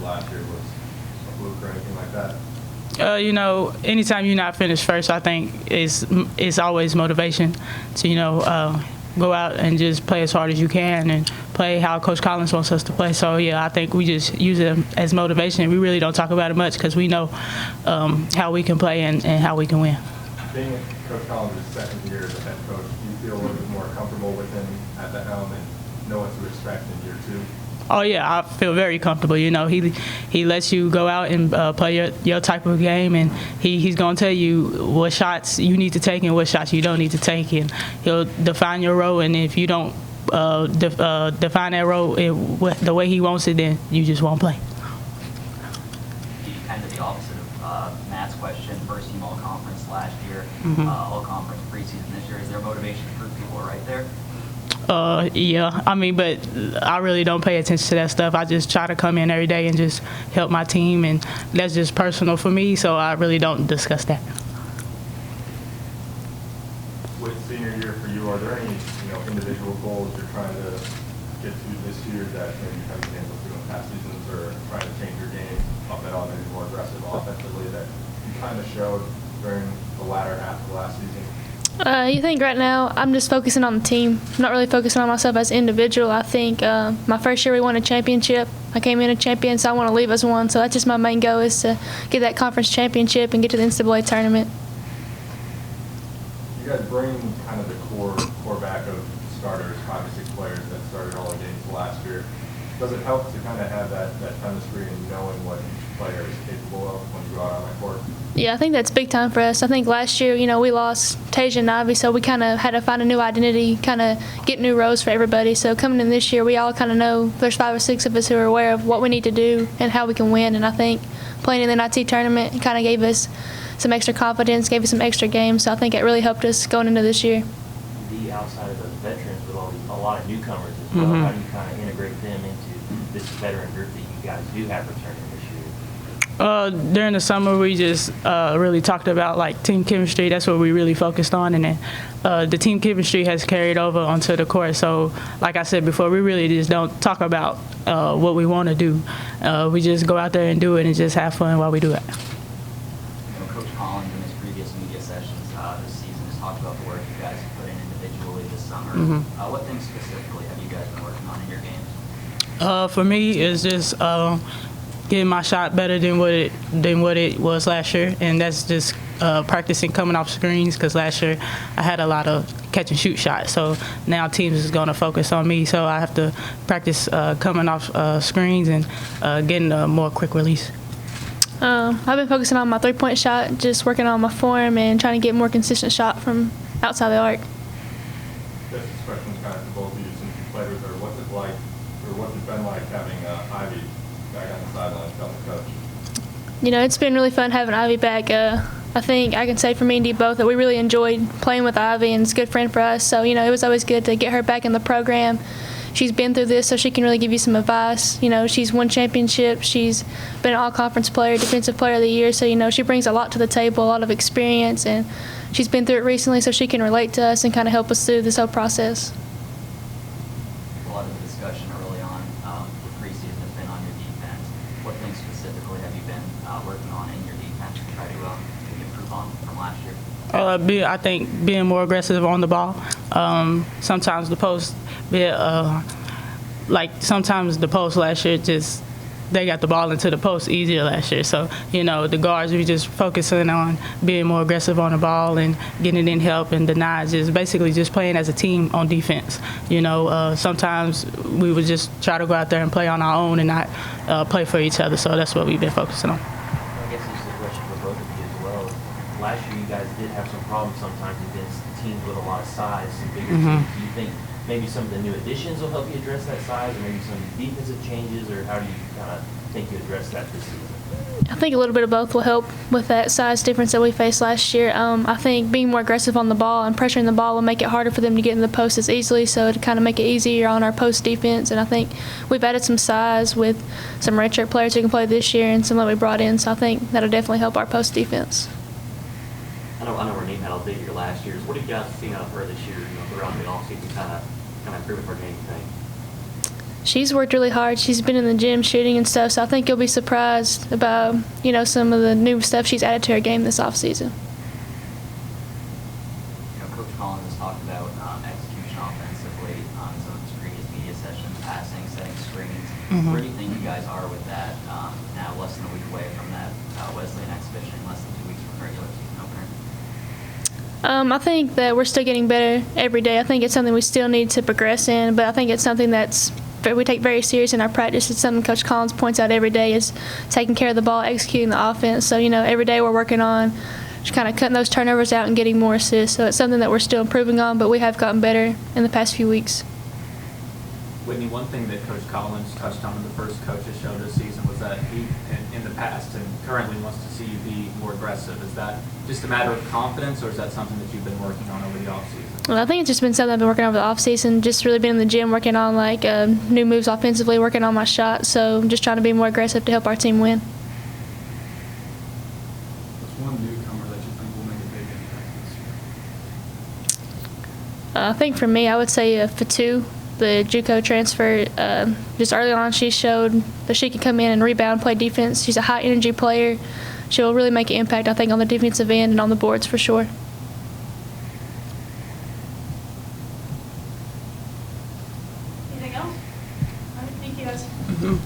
last year was a fluke or anything like that? Anytime you're not finished first, I think it's always motivation to, go out and just play as hard as you can and play how Coach Collins wants us to play. So, yeah, I think we just use it as motivation. We really don't talk about it much because we know how we can play and how we can win. Being Coach Collins' second year as a head coach, do you feel a little bit more comfortable with him at the helm and know what to expect in year two? Oh, yeah, I feel very comfortable. He lets you go out and play your type of game, and he's going to tell you what shots you need to take and what shots you don't need to take, and he'll define your role, and if you don't define that role the way he wants it, then you just won't play. Kind of the opposite of Matt's question. First team all-conference last year, all-conference preseason this year. Is there motivation for people right there? Yeah, but I really don't pay attention to that stuff. I just try to come in every day and just help my team, and that's just personal for me, so I really don't discuss that. With senior year for you, are there any individual goals you're trying to get to this year that maybe you haven't been able to in past seasons, or trying to change your game up and on, maybe more aggressive offensively that you kind of showed during the latter half of last season? You think right now I'm just focusing on the team. I'm not really focusing on myself as an individual. I think my first year we won a championship. I came in a champion, so I want to leave as one. So that's just my main goal, is to get that conference championship and get to the NCAA tournament. You guys bring kind of the core back of starters, 5 or 6 players that started all the games last year. Does it help to kind of have that chemistry and knowing what each player is capable of when you go out on that court? Yeah, I think that's big time for us. I think last year, we lost Tasia and Ivy, so we kind of had to find a new identity, kind of get new roles for everybody. So coming in this year, we all kind of know there's 5 or 6 of us who are aware of what we need to do and how we can win. And I think playing in the NIT tournament kind of gave us some extra confidence, gave us some extra games. So I think it really helped us going into this year. The outside of those veterans with a lot of newcomers as well, how do you kind of integrate them into this veteran group that you guys do have returning this year? During the summer, we just really talked about team chemistry. That's what we really focused on, and then the team chemistry has carried over onto the court. So, like I said before, we really just don't talk about what we want to do. We just go out there and do it and just have fun while we do it. Coach Collins in his previous media sessions this season has talked about the work you guys have put in individually this summer. What things specifically have you guys been working on in your games? For me, it's just getting my shot better than what it was last year, and that's just practicing coming off screens, because last year I had a lot of catch and shoot shots. So now teams is going to focus on me, so I have to practice coming off screens and getting a more quick release. I've been focusing on my three-point shot, just working on my form and trying to get more consistent shot from outside the arc. This question's kind of for both of you since you played with her. What's it like, or what's it been like having Ivy back on the sidelines helping coach? It's been really fun having Ivy back. I think I can say for me and Dee both that we really enjoyed playing with Ivy, and it's a good friend for us. So, it was always good to get her back in the program. She's been through this, so she can really give you some advice. She's won championships. She's been an all-conference player, defensive player of the year. So, she brings a lot to the table, a lot of experience, and she's been through it recently, so she can relate to us and kind of help us through this whole process. A lot of the discussion early on with preseason has been on your defense. What things specifically have you been working on in your defense to try to improve on from last year? I think being more aggressive on the ball. Sometimes the post, sometimes the post last year they got the ball into the post easier last year. So, the guards, we just focusing on being more aggressive on the ball and getting in help, and denies, just basically just playing as a team on defense. Sometimes we would just try to go out there and play on our own and not play for each other. So that's what we've been focusing on. I guess this is a question for both of you as well. Last year you guys did have some problems sometimes against teams with a lot of size, some bigger teams. Do you think maybe some of the new additions will help you address that size, or maybe some defensive changes, or how do you kind of think you address that this season? I think a little bit of both will help with that size difference that we faced last year. I think being more aggressive on the ball and pressuring the ball will make it harder for them to get in the post as easily, so to kind of make it easier on our post defense. And I think we've added some size with some redshirt players who can play this year and some that we brought in, so I think that'll definitely help our post defense. I know Renee had a big year last year. What have you guys seen out of her this year, throughout the offseason, kind of improving her game, you think? She's worked really hard. She's been in the gym shooting and stuff, so I think you'll be surprised about, some of the new stuff she's added to her game this offseason. Coach Collins has talked about execution offensively on some of his previous media sessions, passing, setting screens. Where do you think you guys are with that now, less than a week away from that Wesleyan exhibition, less than 2 weeks from regular season opener? I think that we're still getting better every day. I think it's something we still need to progress in, but I think it's something we take very serious in our practice. It's something Coach Collins points out every day is taking care of the ball, executing the offense. So, every day we're working on just kind of cutting those turnovers out and getting more assists. So it's something that we're still improving on, but we have gotten better in the past few weeks. Whitney, one thing that Coach Collins touched on in the first coaches show this season was that he, in the past and currently, wants to see you be more aggressive. Is that just a matter of confidence, or is that something that you've been working on over the offseason? Well, I think it's just been something I've been working on over the offseason, just really been in the gym working on new moves offensively, working on my shot. So I'm just trying to be more aggressive to help our team win. What's one newcomer that you think will make a big impact this year? I think for me, I would say Fatu, the JUCO transfer. Just early on, she showed that she can come in and rebound, play defense. She's a high-energy player. She'll really make an impact, I think, on the defensive end and on the boards for sure. Anything else? All right, thank you guys.